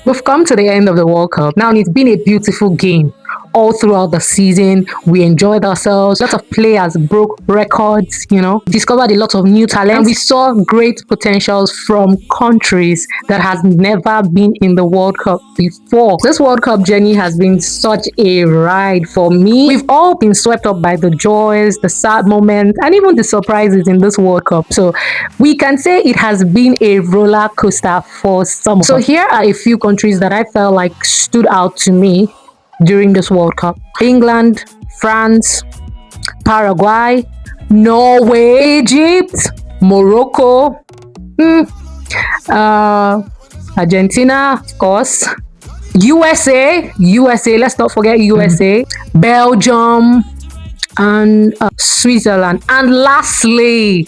We've come to the end of the World Cup. Now, it's been a beautiful game all throughout the season. We enjoyed ourselves. Lots of players broke records, discovered a lot of new talent. And we saw great potentials from countries that has never been in the World Cup before. This World Cup journey has been such a ride for me. We've all been swept up by the joys, the sad moments, and even the surprises in this World Cup. So we can say it has been a roller coaster for some. So here are a few countries that I felt like stood out to me during this World Cup: England, France, Paraguay, Norway, Egypt, Morocco, Argentina, of course, USA, let's not forget USA, Belgium, and Switzerland. And lastly,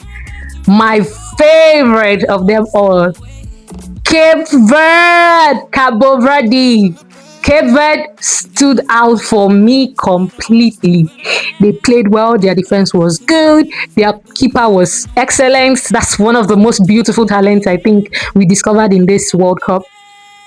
my favorite of them all, Cabo Verde. Cape Verde stood out for me completely. They played well. Their defense was good. Their keeper was excellent. That's one of the most beautiful talents I think we discovered in this World Cup.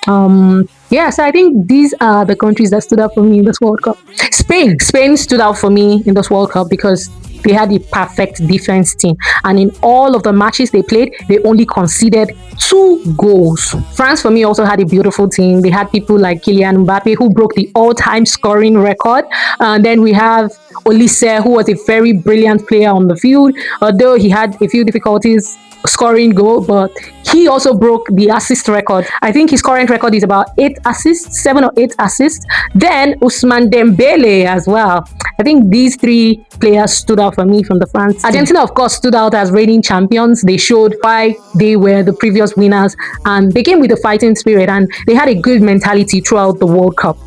So I think these are the countries that stood out for me in this World Cup. Spain stood out for me in this World Cup because they had a perfect defense team, and in all of the matches they played, they only conceded 2 goals. France for me also had a beautiful team. They had people like Kylian Mbappe, who broke the all-time scoring record, and then we have Olise, who was a very brilliant player on the field, although he had a few difficulties scoring goal, but he also broke the assist record. I think his current record is about 7 or 8 assists. Then Ousmane Dembele as well. I think these 3 players stood out for me from the France team. Argentina, of course, stood out as reigning champions. They showed why they were the previous winners, and they came with a fighting spirit, and they had a good mentality throughout the World Cup.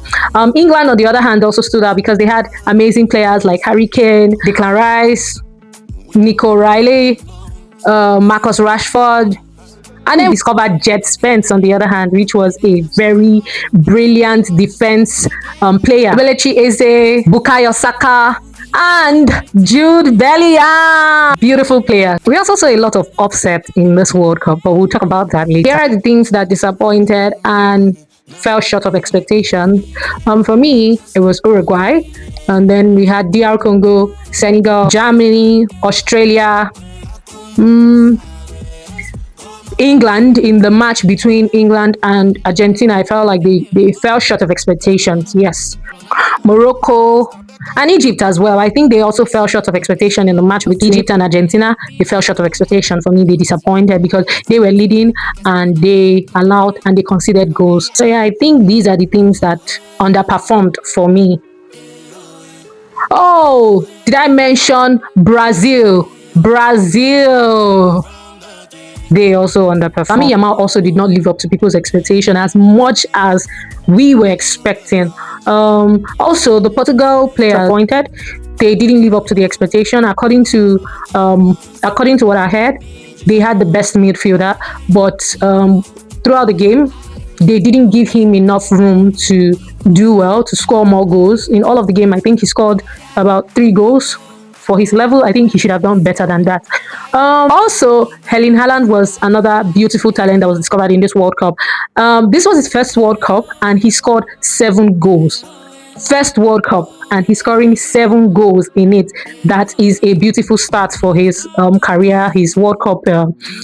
England, on the other hand, also stood out because they had amazing players like Harry Kane, Declan Rice, Nico Riley, Marcus Rashford, and then we discovered Jet Spence on the other hand, which was a very brilliant defense player. Belechi Eze, Bukayo Saka, and Jude Bellingham. Beautiful players. We also saw a lot of upset in this World Cup, but we'll talk about that later. Here are the things that disappointed and fell short of expectation. For me, it was Uruguay, and then we had DR Congo, Senegal, Germany, Australia, England. In the match between England and Argentina, I felt like they fell short of expectations. Yes. Morocco and Egypt as well. I think they also fell short of expectation in the match with Egypt and Argentina. They fell short of expectation. For me, they disappointed because they were leading and they allowed and they conceded goals. So yeah, I think these are the things that underperformed for me. Oh, did I mention Brazil? They also underperformed. Lamine Yamal also did not live up to people's expectation as much as we were expecting. Also, the Portugal player disappointed. They didn't live up to the expectation. According to what I heard, they had the best midfielder, but throughout the game, they didn't give him enough room to do well, to score more goals. In all of the game, I think he scored about 3 goals. For his level, I think he should have done better than that. Also, Erling Haaland was another beautiful talent that was discovered in this World Cup. This was his first World Cup, and he scored 7 goals. First World Cup, and he's scoring 7 goals in it. That is a beautiful start for his career, his World Cup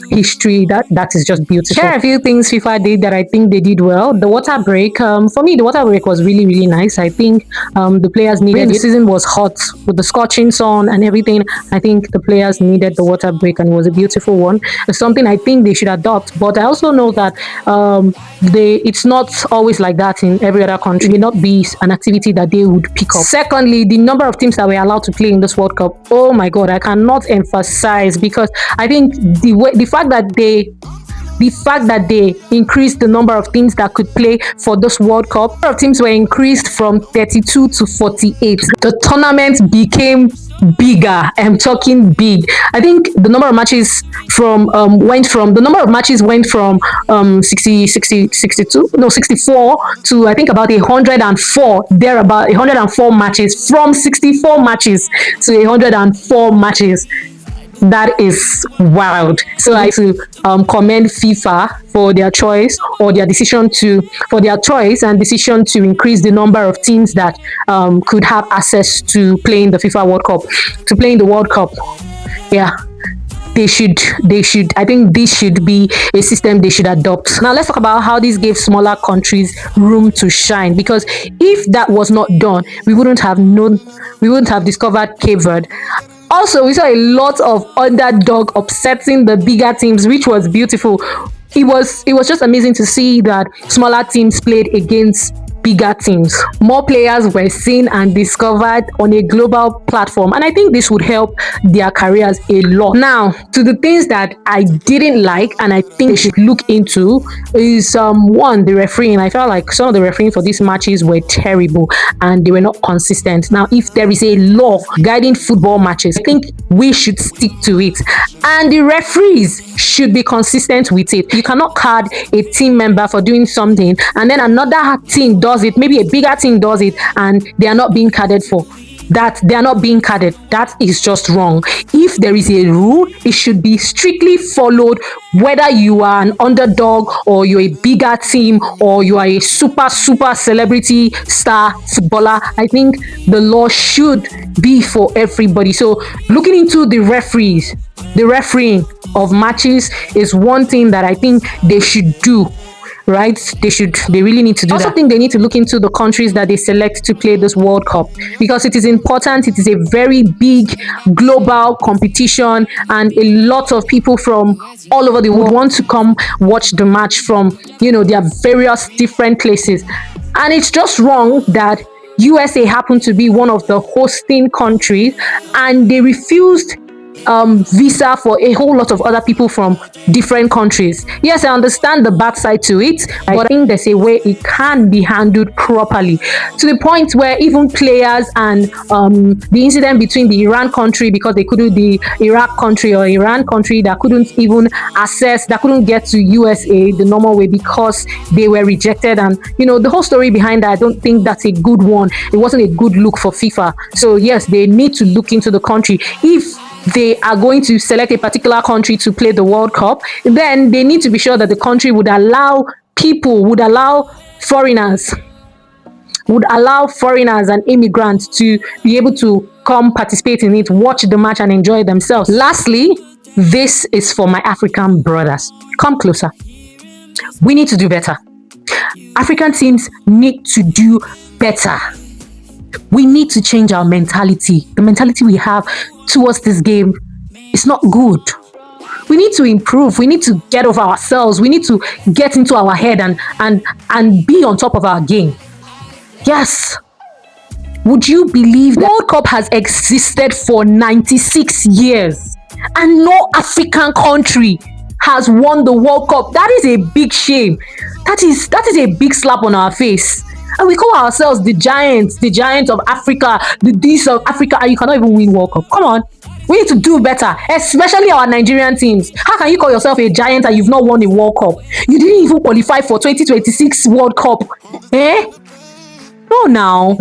history. That is just beautiful. Here are a few things FIFA did that I think they did well. The water break. For me, the water break was really, really nice. I think the players needed it. The season was hot with the scorching sun and everything. I think the players needed the water break, and it was a beautiful one. It's something I think they should adopt. But I also know that it's not always like that in every other country. It may not be an activity that they would pick up. Secondly, the number of teams that were allowed to play in this World Cup. Oh my God, I cannot emphasize, because I think the fact that they increased the number of teams that could play for this World Cup. The number of teams were increased from 32 to 48. The tournament became bigger. I'm talking big. I think the number of matches went from 64 to I think about 104. There about 104 matches, from 64 matches to 104 matches. That is wild. So I to commend FIFA for their choice or their decision to for their choice and decision to increase the number of teams that could have access to playing the FIFA World Cup, to playing the World Cup. Yeah, they should I think this should be a system they should adopt. Now let's talk about how this gave smaller countries room to shine, because if that was not done, we wouldn't have discovered Cape Verde. Also, we saw a lot of underdog upsetting the bigger teams, which was beautiful. It was just amazing to see that smaller teams played against bigger teams. More players were seen and discovered on a global platform, and I think this would help their careers a lot. Now, to the things that I didn't like and I think they should look into is one, the refereeing. I felt like some of the refereeing for these matches were terrible and they were not consistent. Now, if there is a law guiding football matches, I think we should stick to it, and the referees should be consistent with it. You cannot card a team member for doing something and then another team does it, maybe a bigger team does it, and they are not being carded for that. They are not being carded. That is just wrong. If there is a rule, it should be strictly followed, whether you are an underdog or you're a bigger team or you are a super celebrity star footballer. I think the law should be for everybody. So looking into the refereeing of matches is one thing that I think they should do. Right, they really need to do that. I also think they need to look into the countries that they select to play this World Cup, because it is important. It is a very big global competition, and a lot of people from all over the world want to come watch the match from their various different places. And it's just wrong that USA happened to be one of the hosting countries and they refused visa for a whole lot of other people from different countries. Yes, I understand the bad side to it, but I think there's a way it can be handled properly, to the point where even players and the incident between the Iran country, because they couldn't, the Iraq country or Iran country that couldn't even that couldn't get to USA the normal way because they were rejected. And the whole story behind that, I don't think that's a good one. It wasn't a good look for FIFA. So yes, they need to look into the country. If they are going to select a particular country to play the World Cup, then they need to be sure that the country would allow foreigners and immigrants to be able to come participate in it, watch the match and enjoy themselves. Lastly, this is for my African brothers. Come closer. We need to do better. African teams need to do better. We need to change our mentality. The mentality we have towards this game is not good. We need to improve. We need to get over ourselves. We need to get into our head and be on top of our game. Yes. Would you believe that World Cup has existed for 96 years and no African country has won the World Cup? That is a big shame. That is a big slap on our face. And we call ourselves the giants of Africa, the D's of Africa, and you cannot even win World Cup. Come on. We need to do better, especially our Nigerian teams. How can you call yourself a giant and you've not won a World Cup? You didn't even qualify for 2026 World Cup. No, now.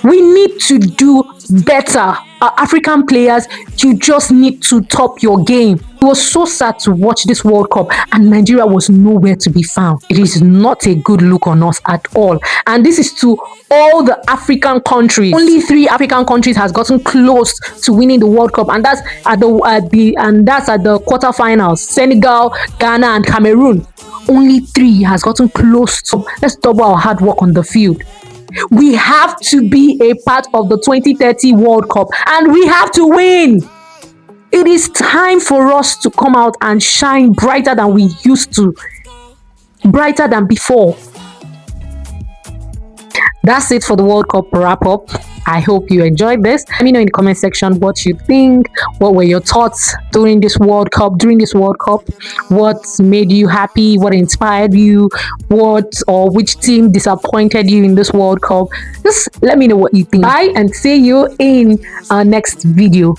We need to do better. Our African players, you just need to top your game. It was so sad to watch this World Cup and Nigeria was nowhere to be found. It is not a good look on us at all. And this is to all the African countries. Only 3 African countries has gotten close to winning the World Cup, and that's at the quarterfinals. Senegal, Ghana, and Cameroon. Only 3 has gotten close to. Let's double our hard work on the field. We have to be a part of the 2030 World Cup, and we have to win. It is time for us to come out and shine brighter than we used to, brighter than before. That's it for the World Cup wrap up. I hope you enjoyed this. Let me know in the comment section what you think. What were your thoughts during this World Cup? What made you happy? What inspired you? Which team disappointed you in this World Cup? Just let me know what you think. Bye, and see you in our next video.